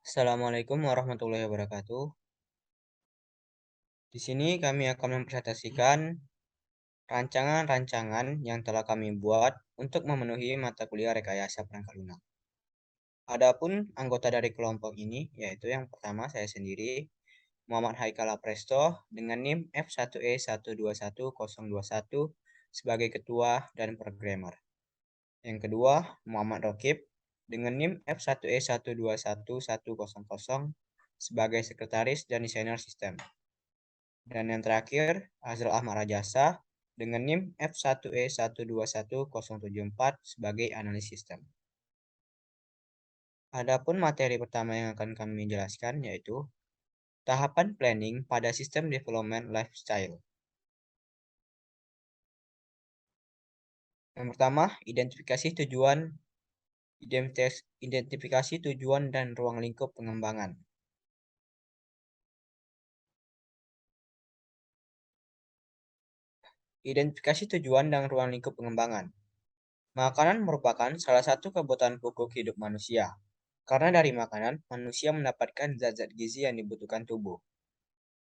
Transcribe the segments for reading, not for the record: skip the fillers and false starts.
Assalamualaikum warahmatullahi wabarakatuh. Di sini kami akan mempresentasikan rancangan-rancangan yang telah kami buat untuk memenuhi mata kuliah rekayasa perangkat lunak. Adapun anggota dari kelompok ini, yaitu yang pertama saya sendiri, Muhammad Haikal Apresto dengan NIM F1E121021 sebagai ketua dan programmer. Yang kedua, Muhammad Rokib dengan NIM F1E121100 sebagai sekretaris dan desainer sistem. Dan yang terakhir, Azrul Ahmad Rajasa dengan NIM F1E121074 sebagai analis sistem. Adapun materi pertama yang akan kami jelaskan yaitu tahapan planning pada sistem development lifestyle. Yang pertama, identifikasi tujuan dan ruang lingkup pengembangan. Identifikasi tujuan dan ruang lingkup pengembangan. Makanan merupakan salah satu kebutuhan pokok hidup manusia. Karena dari makanan, manusia mendapatkan zat-zat gizi yang dibutuhkan tubuh.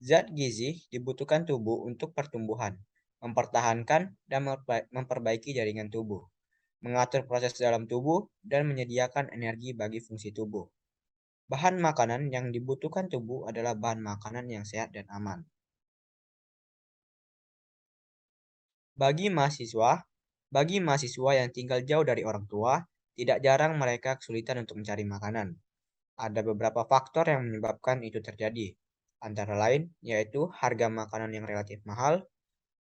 Zat gizi dibutuhkan tubuh untuk pertumbuhan, mempertahankan dan memperbaiki jaringan tubuh, mengatur proses dalam tubuh, dan menyediakan energi bagi fungsi tubuh. Bahan makanan yang dibutuhkan tubuh adalah bahan makanan yang sehat dan aman. Bagi mahasiswa yang tinggal jauh dari orang tua, tidak jarang mereka kesulitan untuk mencari makanan. Ada beberapa faktor yang menyebabkan itu terjadi, antara lain yaitu harga makanan yang relatif mahal,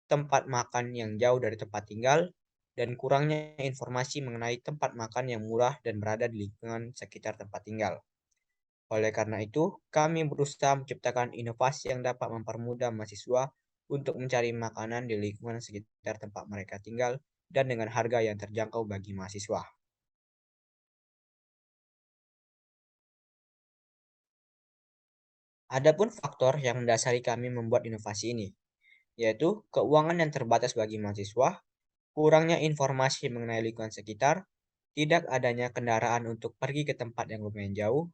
tempat makan yang jauh dari tempat tinggal, dan kurangnya informasi mengenai tempat makan yang murah dan berada di lingkungan sekitar tempat tinggal. Oleh karena itu, kami berusaha menciptakan inovasi yang dapat mempermudah mahasiswa untuk mencari makanan di lingkungan sekitar tempat mereka tinggal dan dengan harga yang terjangkau bagi mahasiswa. Adapun faktor yang mendasari kami membuat inovasi ini, yaitu keuangan yang terbatas bagi mahasiswa, kurangnya informasi mengenai lingkungan sekitar, tidak adanya kendaraan untuk pergi ke tempat yang lumayan jauh,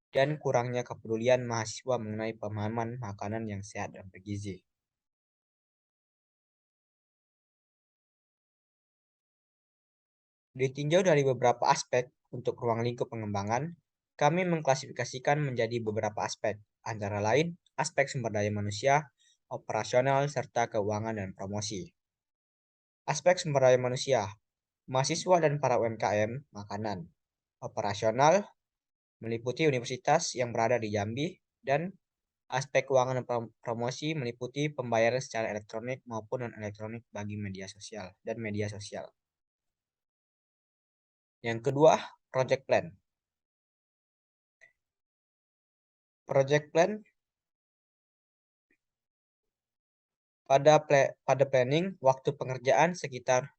dan kurangnya kepedulian mahasiswa mengenai pemahaman makanan yang sehat dan bergizi. Ditinjau dari beberapa aspek untuk ruang lingkup pengembangan, kami mengklasifikasikan menjadi beberapa aspek, antara lain aspek sumber daya manusia, operasional, serta keuangan dan promosi. Aspek sumber daya manusia, mahasiswa dan para UMKM, makanan. Operasional, meliputi universitas yang berada di Jambi, dan aspek keuangan dan promosi meliputi pembayaran secara elektronik maupun non-elektronik bagi media sosial dan media sosial. Yang kedua, project plan. Project plan pada planning waktu pengerjaan sekitar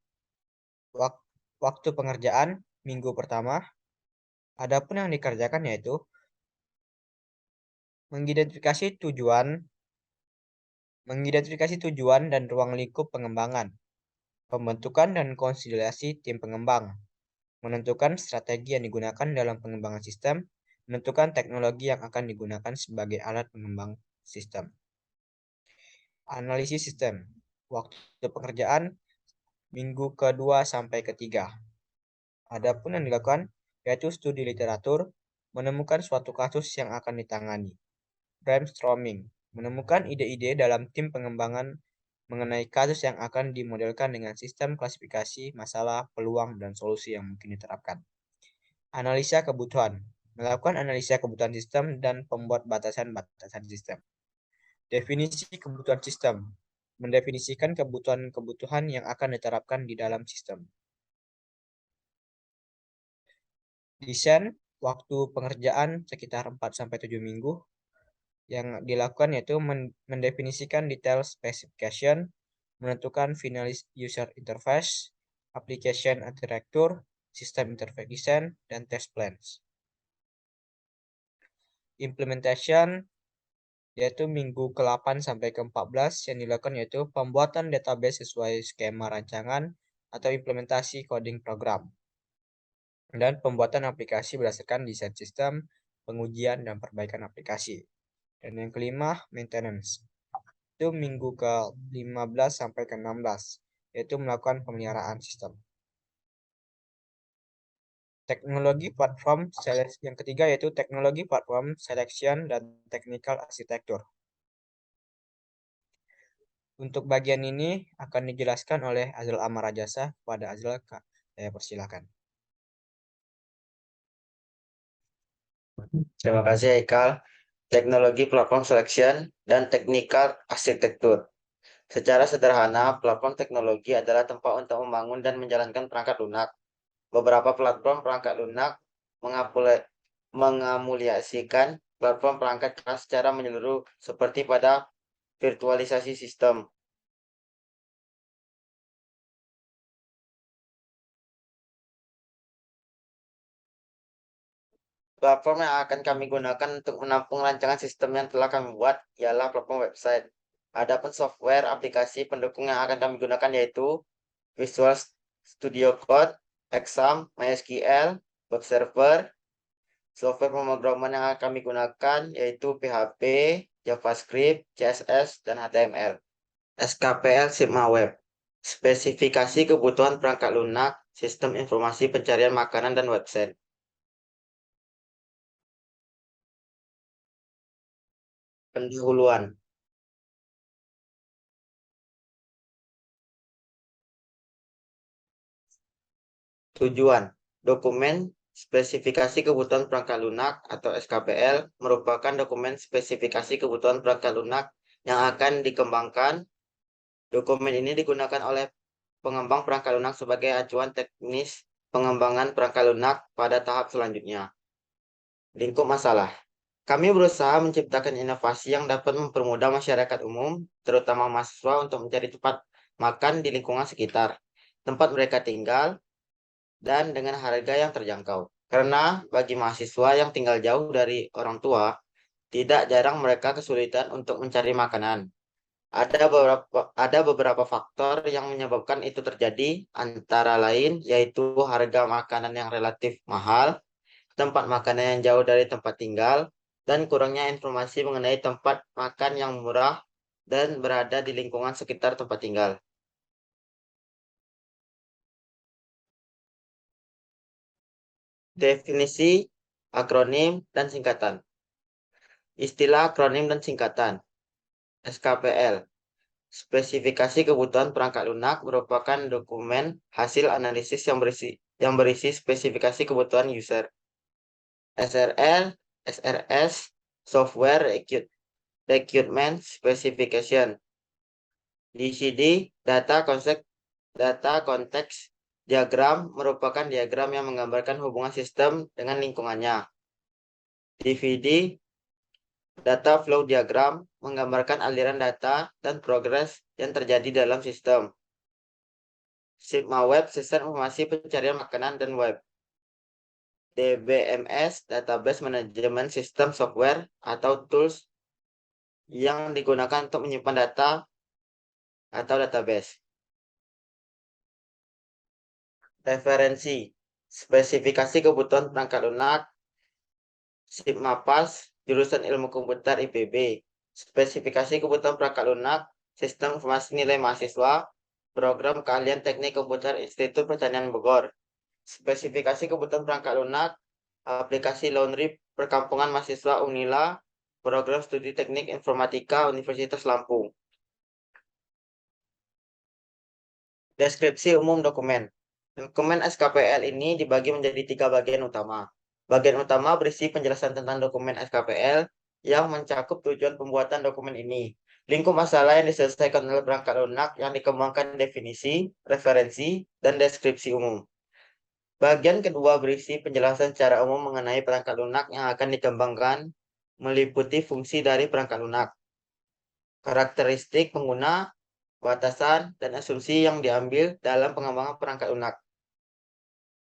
waktu pengerjaan minggu pertama. Adapun yang dikerjakan yaitu mengidentifikasi tujuan dan ruang lingkup pengembangan, pembentukan dan konsolidasi tim pengembang, menentukan strategi yang digunakan dalam pengembangan sistem, menentukan teknologi yang akan digunakan sebagai alat pengembang sistem. Analisis sistem, waktu pekerjaan minggu kedua sampai ketiga. Adapun yang dilakukan yaitu studi literatur, menemukan suatu kasus yang akan ditangani. Brainstorming, menemukan ide-ide dalam tim pengembangan mengenai kasus yang akan dimodelkan dengan sistem klasifikasi masalah, peluang, dan solusi yang mungkin diterapkan. Analisa kebutuhan, melakukan analisa kebutuhan sistem dan pembuat batasan-batasan sistem. Definisi kebutuhan sistem, mendefinisikan kebutuhan-kebutuhan yang akan diterapkan di dalam sistem. Desain waktu pengerjaan sekitar 4-7 minggu. Yang dilakukan yaitu mendefinisikan detail specification, menentukan final user interface, application architecture, system interface design, dan test plans. Implementation yaitu minggu ke-8 sampai ke-14 yang dilakukan yaitu pembuatan database sesuai skema rancangan atau implementasi coding program dan pembuatan aplikasi berdasarkan desain sistem, pengujian, dan perbaikan aplikasi. Dan yang kelima, maintenance. Itu minggu ke-15 sampai ke-16, yaitu melakukan pemeliharaan sistem. Teknologi platform yang ketiga yaitu teknologi platform selection dan technical architecture. Untuk bagian ini akan dijelaskan oleh Azrul Amarajasa kepada Azrul. Saya persilakan. Terima kasih Haikal. Teknologi platform selection dan technical arsitektur. Secara sederhana, platform teknologi adalah tempat untuk membangun dan menjalankan perangkat lunak. Beberapa platform perangkat lunak mengamuliasikan platform perangkat keras secara menyeluruh seperti pada virtualisasi sistem. Platform yang akan kami gunakan untuk menampung rancangan sistem yang telah kami buat ialah platform website. Adapun software aplikasi pendukung yang akan kami gunakan yaitu Visual Studio Code, Exam, MySQL, Web Server. Software pemrograman yang akan kami gunakan yaitu PHP, JavaScript, CSS, dan HTML. SKPL Sigma Web. Spesifikasi kebutuhan perangkat lunak, sistem informasi pencarian makanan, dan website. Pendahuluan. Tujuan. Dokumen spesifikasi kebutuhan perangkat lunak atau SKPL merupakan dokumen spesifikasi kebutuhan perangkat lunak yang akan dikembangkan. Dokumen ini digunakan oleh pengembang perangkat lunak sebagai acuan teknis pengembangan perangkat lunak pada tahap selanjutnya. Lingkup masalah. Kami berusaha menciptakan inovasi yang dapat mempermudah masyarakat umum, terutama mahasiswa, untuk mencari tempat makan di lingkungan sekitar, tempat mereka tinggal, dan dengan harga yang terjangkau. Karena bagi mahasiswa yang tinggal jauh dari orang tua, tidak jarang mereka kesulitan untuk mencari makanan. Ada beberapa faktor yang menyebabkan itu terjadi, antara lain yaitu harga makanan yang relatif mahal, tempat makanan yang jauh dari tempat tinggal, dan kurangnya informasi mengenai tempat makan yang murah dan berada di lingkungan sekitar tempat tinggal. Definisi, akronim, dan singkatan. Istilah akronim dan singkatan. SKPL. Spesifikasi kebutuhan perangkat lunak merupakan dokumen hasil analisis yang berisi spesifikasi kebutuhan user. SRL, SRS, Software Requirement Specification. DCD, data konteks diagram merupakan diagram yang menggambarkan hubungan sistem dengan lingkungannya. DVD, data flow diagram menggambarkan aliran data dan progres yang terjadi dalam sistem. Sigma Web, sistem informasi pencarian makanan dan web. DBMS, Database Management System Software atau tools yang digunakan untuk menyimpan data atau database. Referensi, spesifikasi kebutuhan perangkat lunak, Sigma PAS, jurusan Ilmu Komputer IPB. Spesifikasi kebutuhan perangkat lunak, Sistem Informasi Nilai Mahasiswa, Program Keahlian Teknik Komputer Institut Pertanian Bogor. Spesifikasi kebutuhan perangkat lunak, aplikasi Laundry Perkampungan Mahasiswa Unila, Program Studi Teknik Informatika Universitas Lampung. Deskripsi umum dokumen. Dokumen SKPL ini dibagi menjadi 3 bagian utama. Bagian utama berisi penjelasan tentang dokumen SKPL yang mencakup tujuan pembuatan dokumen ini, lingkup masalah yang diselesaikan oleh perangkat lunak yang dikembangkan, definisi, referensi, dan deskripsi umum. Bagian kedua berisi penjelasan secara umum mengenai perangkat lunak yang akan dikembangkan, meliputi fungsi dari perangkat lunak, karakteristik pengguna, batasan, dan asumsi yang diambil dalam pengembangan perangkat lunak.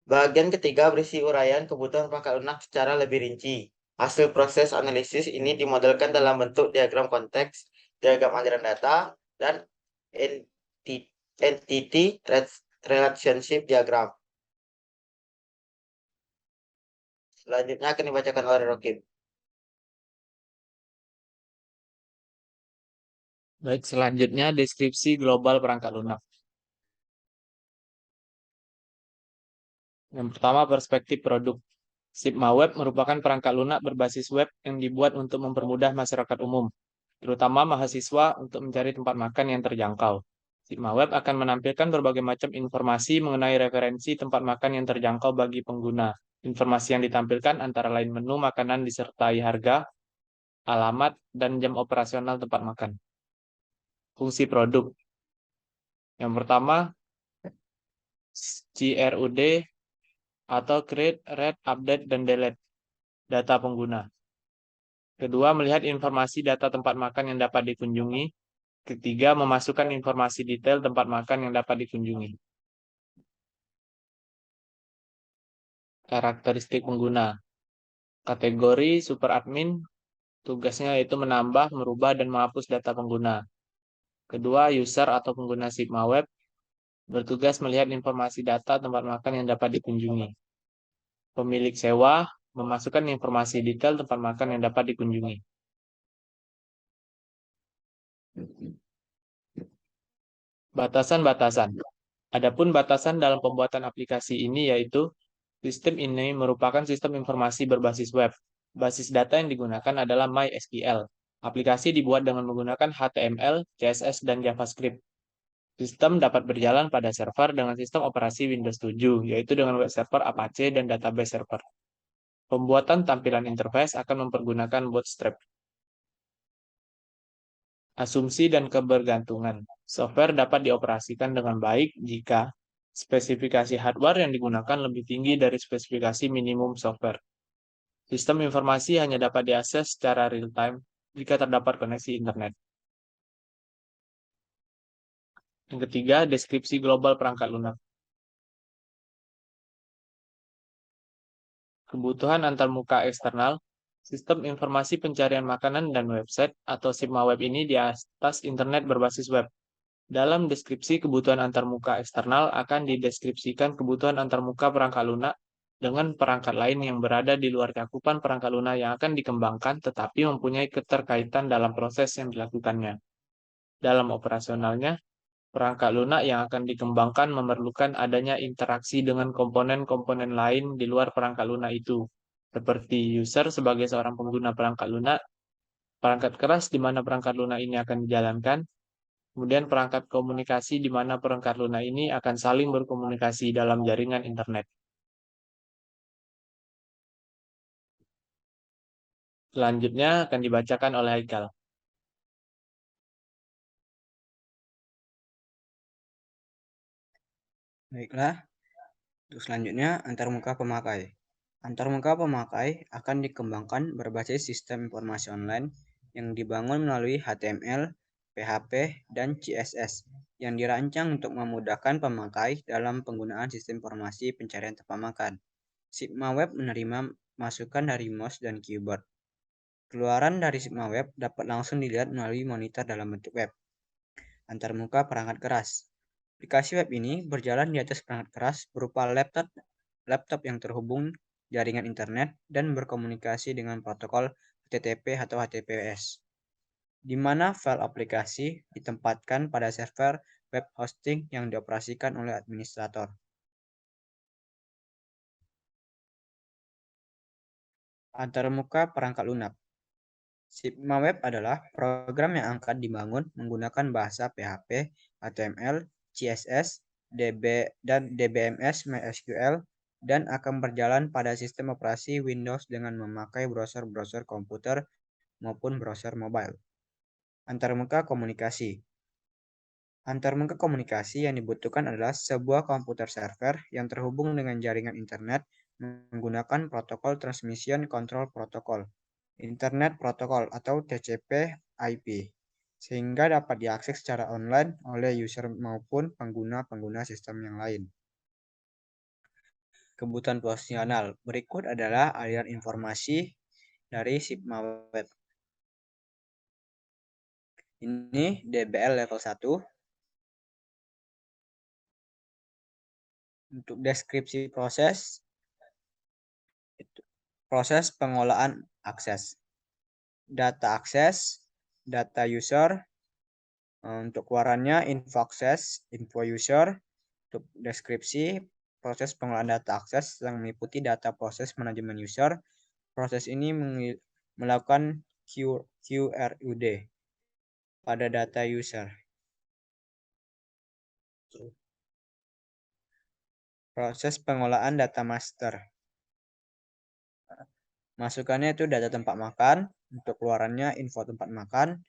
Bagian ketiga berisi uraian kebutuhan perangkat lunak secara lebih rinci. Hasil proses analisis ini dimodelkan dalam bentuk diagram konteks, diagram aliran data, dan entity relationship diagram. Selanjutnya akan dibacakan oleh Rokib. Baik, selanjutnya deskripsi global perangkat lunak. Yang pertama, perspektif produk. Sigma Web merupakan perangkat lunak berbasis web yang dibuat untuk mempermudah masyarakat umum, terutama mahasiswa untuk mencari tempat makan yang terjangkau. Sigma Web akan menampilkan berbagai macam informasi mengenai referensi tempat makan yang terjangkau bagi pengguna. Informasi yang ditampilkan antara lain menu makanan disertai harga, alamat, dan jam operasional tempat makan. Fungsi produk. Yang pertama, CRUD atau Create, Read, Update, dan Delete data pengguna. Kedua, melihat informasi data tempat makan yang dapat dikunjungi. Ketiga, memasukkan informasi detail tempat makan yang dapat dikunjungi. Karakteristik pengguna. Kategori super admin, tugasnya yaitu menambah, merubah, dan menghapus data pengguna. Kedua, user atau pengguna Sigma Web, bertugas melihat informasi data tempat makan yang dapat dikunjungi. Pemilik sewa, memasukkan informasi detail tempat makan yang dapat dikunjungi. Batasan-batasan. Adapun batasan dalam pembuatan aplikasi ini yaitu sistem ini merupakan sistem informasi berbasis web. Basis data yang digunakan adalah MySQL. Aplikasi dibuat dengan menggunakan HTML, CSS, dan JavaScript. Sistem dapat berjalan pada server dengan sistem operasi Windows 7, yaitu dengan web server Apache dan database server. Pembuatan tampilan interface akan mempergunakan Bootstrap. Asumsi dan kebergantungan. Software dapat dioperasikan dengan baik jika spesifikasi hardware yang digunakan lebih tinggi dari spesifikasi minimum software. Sistem informasi hanya dapat diakses secara real-time jika terdapat koneksi internet. Yang ketiga, deskripsi global perangkat lunak. Kebutuhan antarmuka eksternal, sistem informasi pencarian makanan dan website atau Sigma Web ini di atas internet berbasis web. Dalam deskripsi kebutuhan antarmuka eksternal akan dideskripsikan kebutuhan antarmuka perangkat lunak dengan perangkat lain yang berada di luar cakupan perangkat lunak yang akan dikembangkan tetapi mempunyai keterkaitan dalam proses yang dilakukannya. Dalam operasionalnya, perangkat lunak yang akan dikembangkan memerlukan adanya interaksi dengan komponen-komponen lain di luar perangkat lunak itu, seperti user sebagai seorang pengguna perangkat lunak, perangkat keras di mana perangkat lunak ini akan dijalankan, kemudian perangkat komunikasi di mana perangkat lunak ini akan saling berkomunikasi dalam jaringan internet. Selanjutnya akan dibacakan oleh Haikal. Baiklah, untuk selanjutnya antarmuka pemakai. Antarmuka pemakai akan dikembangkan berbasis sistem informasi online yang dibangun melalui HTML, PHP, dan CSS yang dirancang untuk memudahkan pemakai dalam penggunaan sistem informasi pencarian tempat makan. Sigma Web menerima masukan dari mouse dan keyboard. Keluaran dari Sigma Web dapat langsung dilihat melalui monitor dalam bentuk web. Antarmuka perangkat keras. Aplikasi web ini berjalan di atas perangkat keras berupa laptop yang terhubung jaringan internet dan berkomunikasi dengan protokol HTTP atau HTTPS, di mana file aplikasi ditempatkan pada server web hosting yang dioperasikan oleh administrator. Antarmuka perangkat lunak. Sigma Web adalah program yang akan dibangun menggunakan bahasa PHP, HTML, CSS, dan DBMS MySQL dan akan berjalan pada sistem operasi Windows dengan memakai browser-browser komputer maupun browser mobile. Antarmuka komunikasi. Antarmuka komunikasi yang dibutuhkan adalah sebuah komputer server yang terhubung dengan jaringan internet menggunakan protokol Transmission Control Protocol, Internet Protocol atau TCP/IP, sehingga dapat diakses secara online oleh user maupun pengguna-pengguna sistem yang lain. Kebutuhan fungsional. Berikut adalah aliran informasi dari Sigma Web. Ini DBL level 1. Untuk deskripsi proses, Proses pengolahan akses. Data akses, data user, untuk keluarannya info akses, info user, untuk deskripsi, proses pengolahan data akses yang meliputi data proses manajemen user. Proses ini melakukan QRUD pada data user. Proses pengolahan data master. Masukannya itu data tempat makan, untuk keluarannya info tempat makan.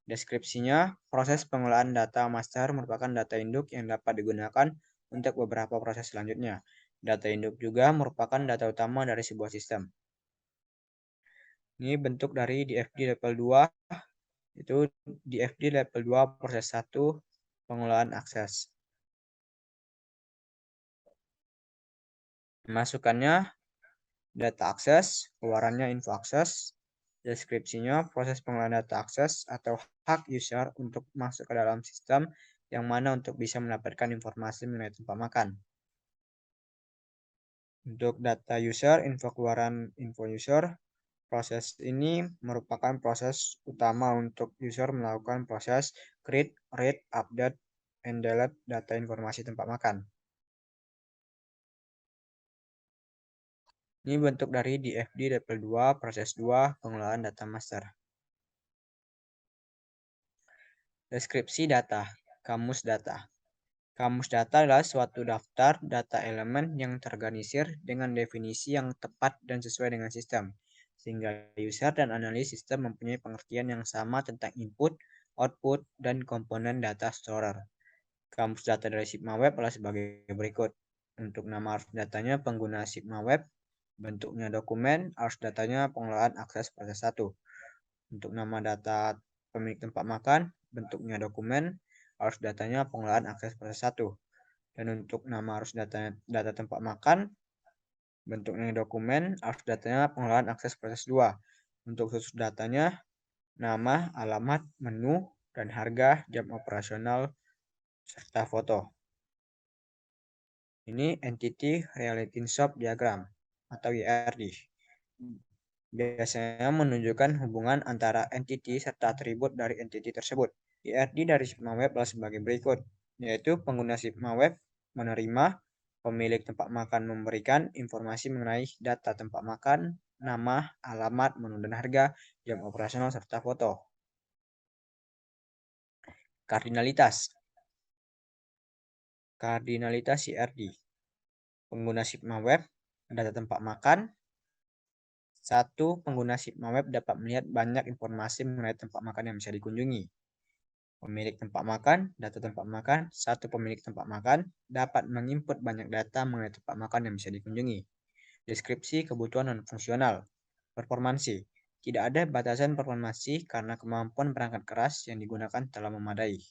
Deskripsinya, proses pengolahan data master merupakan data induk yang dapat digunakan untuk beberapa proses selanjutnya. Data induk juga merupakan data utama dari sebuah sistem. Ini bentuk dari DFD level 2, itu DFD level 2 proses 1 pengolahan akses. Masukannya data akses, keluarannya info akses. Deskripsinya, proses pengolahan data akses atau hak user untuk masuk ke dalam sistem yang mana untuk bisa mendapatkan informasi mengenai tempat makan. Untuk data user, info keluaran info user, proses ini merupakan proses utama untuk user melakukan proses create, read, update, and delete data informasi tempat makan. Ini bentuk dari DFD level 2, proses 2, pengelolaan data master. Deskripsi data, kamus data. Kamus data adalah suatu daftar data elemen yang terorganisir dengan definisi yang tepat dan sesuai dengan sistem, sehingga user dan analis sistem mempunyai pengertian yang sama tentang input, output, dan komponen data storer. Kamus data dari Sigma Web adalah sebagai berikut. Untuk nama arus datanya pengguna Sigma Web, bentuknya dokumen, arus datanya pengelolaan akses proses 1. Untuk nama data pemilik tempat makan, bentuknya dokumen, arus datanya pengelolaan akses proses 1. Dan untuk nama arus data tempat makan, bentuknya dokumen, arus datanya pengelolaan akses proses 2. Untuk khusus datanya, nama, alamat, menu, dan harga, jam operasional, serta foto. Ini Entity Relationship Diagram atau IRD. Biasanya menunjukkan hubungan antara entity serta atribut dari entity tersebut. IRD dari Sigma Web adalah sebagai berikut, yaitu pengguna Sigma Web menerima, pemilik tempat makan memberikan informasi mengenai data tempat makan, nama, alamat, menu dan harga, jam operasional, serta foto. Kardinalitas. Kardinalitas IRD. Pengguna Sigma Web, data tempat makan. 1. Pengguna Sigma Web dapat melihat banyak informasi mengenai tempat makan yang bisa dikunjungi. Pemilik tempat makan, data tempat makan. 1. Pemilik tempat makan dapat menginput banyak data mengenai tempat makan yang bisa dikunjungi. Deskripsi kebutuhan non-fungsional. Performansi. Tidak ada batasan performansi karena kemampuan perangkat keras yang digunakan telah memadai.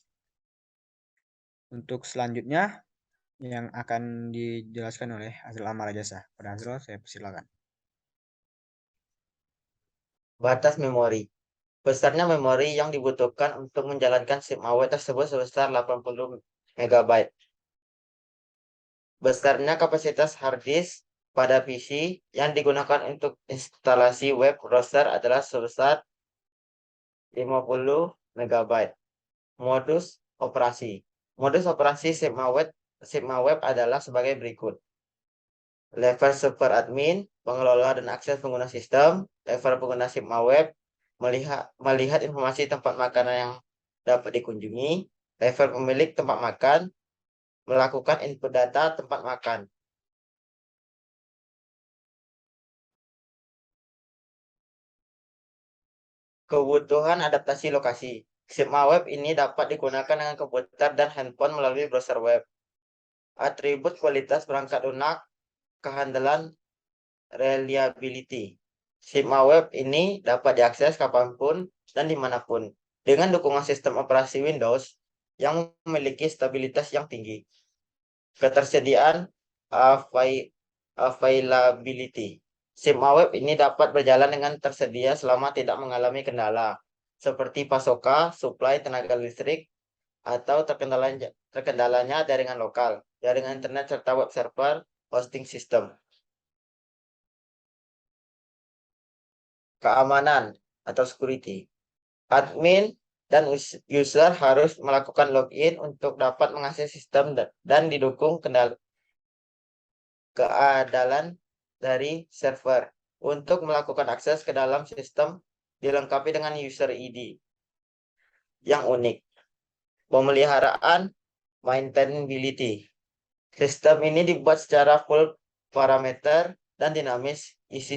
Untuk selanjutnya, yang akan dijelaskan oleh Azrul Amarajasa. Pada Azrul, saya persilakan. Batas memori. Besarnya memori yang dibutuhkan untuk menjalankan Sigma Web tersebut sebesar 80 MB. Besarnya kapasitas hard disk pada PC yang digunakan untuk instalasi web browser adalah sebesar 50 MB. Modus operasi. Modus operasi Sigma Web adalah sebagai berikut. Level super admin, pengelola dan akses pengguna sistem. Level pengguna Sigma Web, melihat informasi tempat makanan yang dapat dikunjungi. Level pemilik tempat makan, melakukan input data tempat makan. Kebutuhan adaptasi lokasi. Sigma Web ini dapat digunakan dengan komputer dan handphone melalui browser web. Atribut kualitas perangkat lunak, kehandalan, reliability. Sigma Web ini dapat diakses kapanpun dan dimanapun dengan dukungan sistem operasi Windows yang memiliki stabilitas yang tinggi. Ketersediaan availability. Sigma Web ini dapat berjalan dengan tersedia selama tidak mengalami kendala, seperti pasokan, suplai tenaga listrik, atau terkendalanya jaringan lokal, jaringan internet, serta web server hosting system. keamanan atau security. Admin dan user harus melakukan login untuk dapat mengakses sistem dan didukung keandalan dari server. Untuk melakukan akses ke dalam sistem dilengkapi dengan user ID yang unik. Pemeliharaan maintainability. Sistem ini dibuat secara full parameter dan dinamis, isi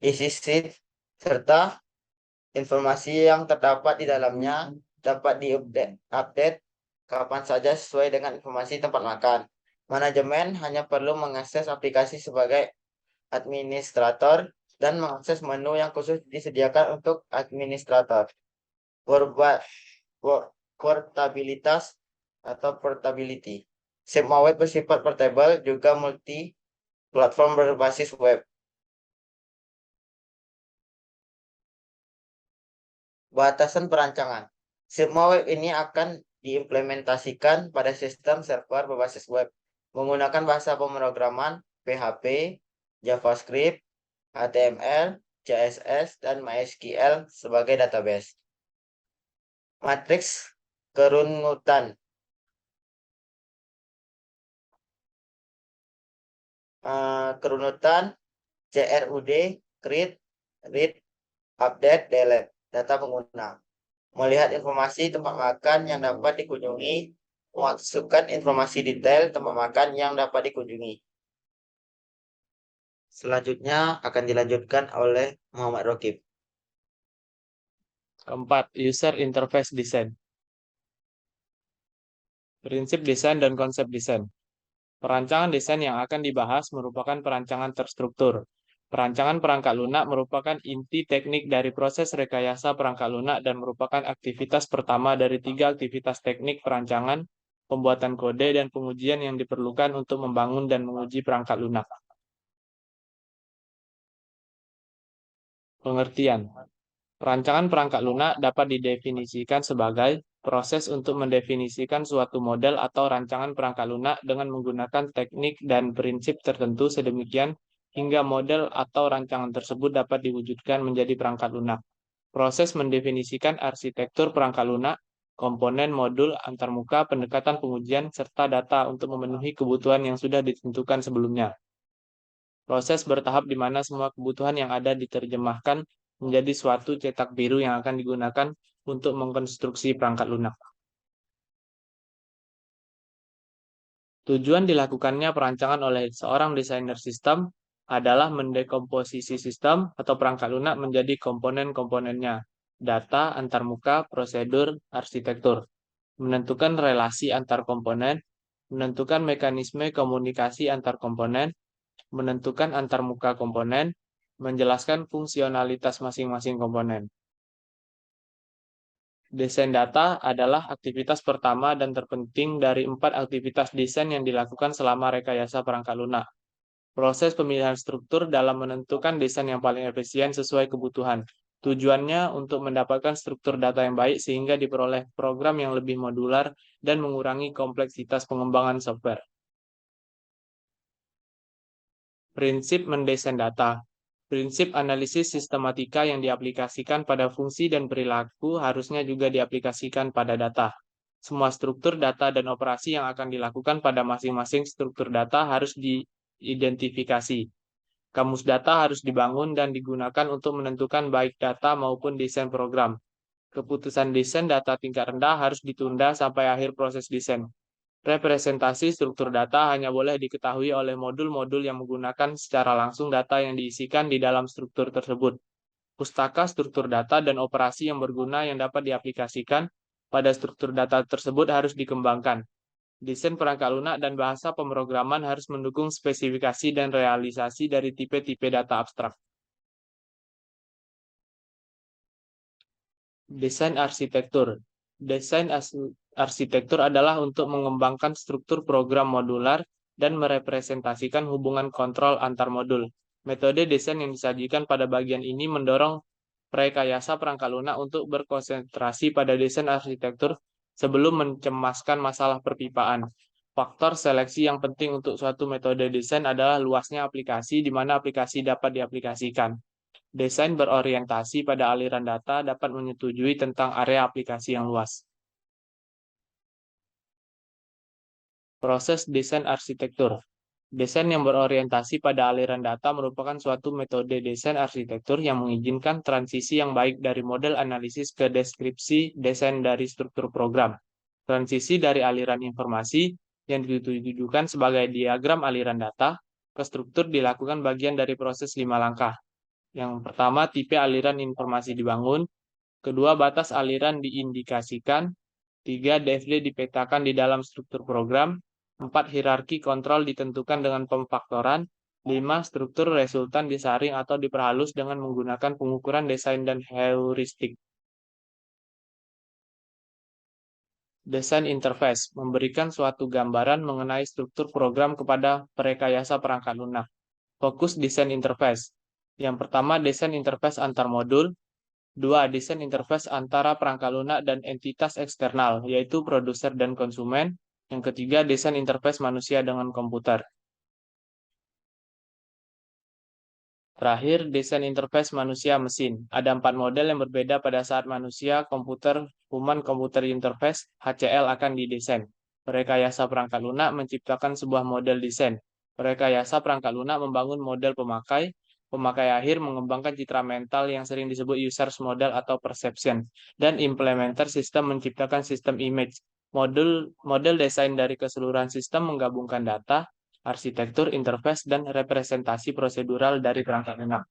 sheet serta informasi yang terdapat di dalamnya dapat diupdate kapan saja sesuai dengan informasi tempat makan. Manajemen hanya perlu mengakses aplikasi sebagai administrator dan mengakses menu yang khusus disediakan untuk administrator. Portabilitas atau portability. Sigma Web bersifat portable juga multi platform berbasis web. Batasan perancangan. Sigma Web ini akan diimplementasikan pada sistem server berbasis web menggunakan bahasa pemrograman PHP, JavaScript, HTML, CSS, dan MySQL sebagai database. Matriks kerunutan. Kerunutan CRUD, create, read, update, delete data pengguna. Melihat informasi tempat makan yang dapat dikunjungi, memasukkan informasi detail tempat makan yang dapat dikunjungi. Selanjutnya akan dilanjutkan oleh Muhammad Rokib. Keempat, User Interface Design. Prinsip desain dan konsep desain. Perancangan desain yang akan dibahas merupakan perancangan terstruktur. Perancangan perangkat lunak merupakan inti teknik dari proses rekayasa perangkat lunak dan merupakan aktivitas pertama dari 3 aktivitas teknik perancangan, pembuatan kode, dan pengujian yang diperlukan untuk membangun dan menguji perangkat lunak. Pengertian. Perancangan perangkat lunak dapat didefinisikan sebagai proses untuk mendefinisikan suatu model atau rancangan perangkat lunak dengan menggunakan teknik dan prinsip tertentu sedemikian hingga model atau rancangan tersebut dapat diwujudkan menjadi perangkat lunak. Proses mendefinisikan arsitektur perangkat lunak, komponen, modul, antarmuka, pendekatan pengujian, serta data untuk memenuhi kebutuhan yang sudah ditentukan sebelumnya. Proses bertahap di mana semua kebutuhan yang ada diterjemahkan menjadi suatu cetak biru yang akan digunakan untuk mengkonstruksi perangkat lunak. Tujuan dilakukannya perancangan oleh seorang desainer sistem adalah mendekomposisi sistem atau perangkat lunak menjadi komponen-komponennya, data, antarmuka, prosedur, arsitektur, menentukan relasi antar komponen, menentukan mekanisme komunikasi antar komponen, menentukan antarmuka komponen, menjelaskan fungsionalitas masing-masing komponen. Desain data adalah aktivitas pertama dan terpenting dari 4 aktivitas desain yang dilakukan selama rekayasa perangkat lunak. Proses pemilihan struktur dalam menentukan desain yang paling efisien sesuai kebutuhan. Tujuannya untuk mendapatkan struktur data yang baik sehingga diperoleh program yang lebih modular dan mengurangi kompleksitas pengembangan software. Prinsip mendesain data. Prinsip analisis sistematika yang diaplikasikan pada fungsi dan perilaku harusnya juga diaplikasikan pada data. Semua struktur data dan operasi yang akan dilakukan pada masing-masing struktur data harus diidentifikasi. Kamus data harus dibangun dan digunakan untuk menentukan baik data maupun desain program. Keputusan desain data tingkat rendah harus ditunda sampai akhir proses desain. Representasi struktur data hanya boleh diketahui oleh modul-modul yang menggunakan secara langsung data yang diisikan di dalam struktur tersebut. Pustaka struktur data dan operasi yang berguna yang dapat diaplikasikan pada struktur data tersebut harus dikembangkan. Desain perangkat lunak dan bahasa pemrograman harus mendukung spesifikasi dan realisasi dari tipe-tipe data abstrak. Desain arsitektur. Desain arsitektur adalah untuk mengembangkan struktur program modular dan merepresentasikan hubungan kontrol antar modul. Metode desain yang disajikan pada bagian ini mendorong rekayasa perangkat lunak untuk berkonsentrasi pada desain arsitektur sebelum mencemaskan masalah perpipaan. Faktor seleksi yang penting untuk suatu metode desain adalah luasnya aplikasi di mana aplikasi dapat diaplikasikan. Desain berorientasi pada aliran data dapat menyetujui tentang area aplikasi yang luas. Proses desain arsitektur. Desain yang berorientasi pada aliran data merupakan suatu metode desain arsitektur yang mengizinkan transisi yang baik dari model analisis ke deskripsi desain dari struktur program. Transisi dari aliran informasi yang ditujukan sebagai diagram aliran data ke struktur dilakukan bagian dari proses 5 langkah. Yang pertama, tipe aliran informasi dibangun. Kedua, batas aliran diindikasikan. 3, DFD dipetakan di dalam struktur program. 4, hierarki kontrol ditentukan dengan pemfaktoran. 5, struktur resultan disaring atau diperhalus dengan menggunakan pengukuran desain dan heuristik. Desain interface memberikan suatu gambaran mengenai struktur program kepada perekayasa perangkat lunak. Fokus desain interface. Yang pertama, desain interface antar modul. 2. Desain interface antara perangkat lunak dan entitas eksternal, yaitu produser dan konsumen. Yang ketiga, desain interface manusia dengan komputer. Terakhir, desain interface manusia-mesin. Ada 4 model yang berbeda pada saat manusia, komputer, Human Computer Interface, HCL akan didesain. Rekayasa perangkat lunak menciptakan sebuah model desain. Rekayasa perangkat lunak membangun model pemakai. Pemakai akhir mengembangkan citra mental yang sering disebut users model atau perception. Dan implementer sistem menciptakan sistem image. Model desain dari keseluruhan sistem menggabungkan data, arsitektur, interface, dan representasi prosedural dari perangkat lunak.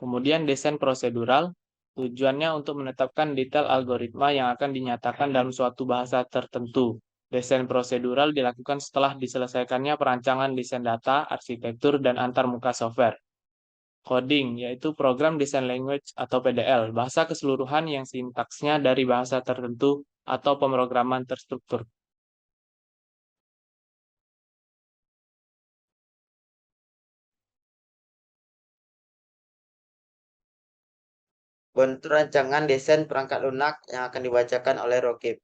Kemudian desain prosedural, tujuannya untuk menetapkan detail algoritma yang akan dinyatakan dalam suatu bahasa tertentu. Desain prosedural dilakukan setelah diselesaikannya perancangan desain data, arsitektur, dan antarmuka software. Coding, yaitu Program Design Language atau PDL, bahasa keseluruhan yang sintaksnya dari bahasa tertentu atau pemrograman terstruktur. Bentuk rancangan desain perangkat lunak yang akan dibacakan oleh Rokib.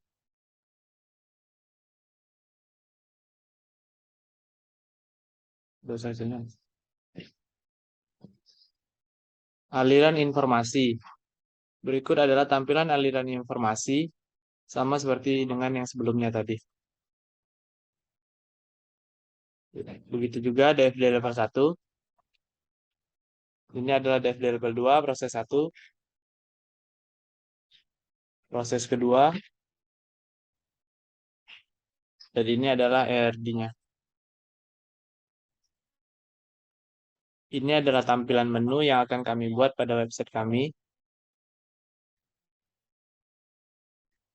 Aliran informasi. Berikut adalah tampilan aliran informasi, sama seperti dengan yang sebelumnya tadi. Begitu juga DFD level 1. Ini adalah DFD level 2, proses 1. Proses kedua. Dan ini adalah ERD-nya. Ini adalah tampilan menu yang akan kami buat pada website kami.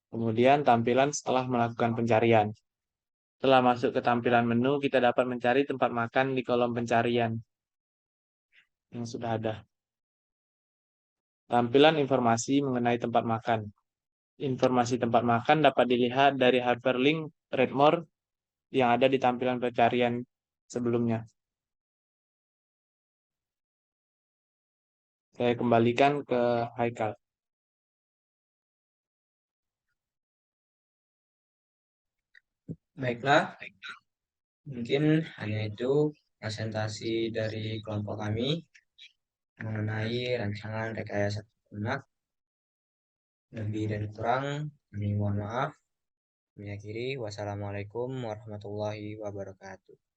Kemudian tampilan setelah melakukan pencarian. Setelah masuk ke tampilan menu, kita dapat mencari tempat makan di kolom pencarian yang sudah ada. Tampilan informasi mengenai tempat makan. Informasi tempat makan dapat dilihat dari hyperlink Read More yang ada di tampilan pencarian sebelumnya. Saya kembalikan ke Haikal. Baiklah, mungkin hanya itu presentasi dari kelompok kami mengenai rancangan rekayasa lunak. Lebih dan kurang, kami mohon maaf. Kami akhiri. Wassalamualaikum warahmatullahi wabarakatuh.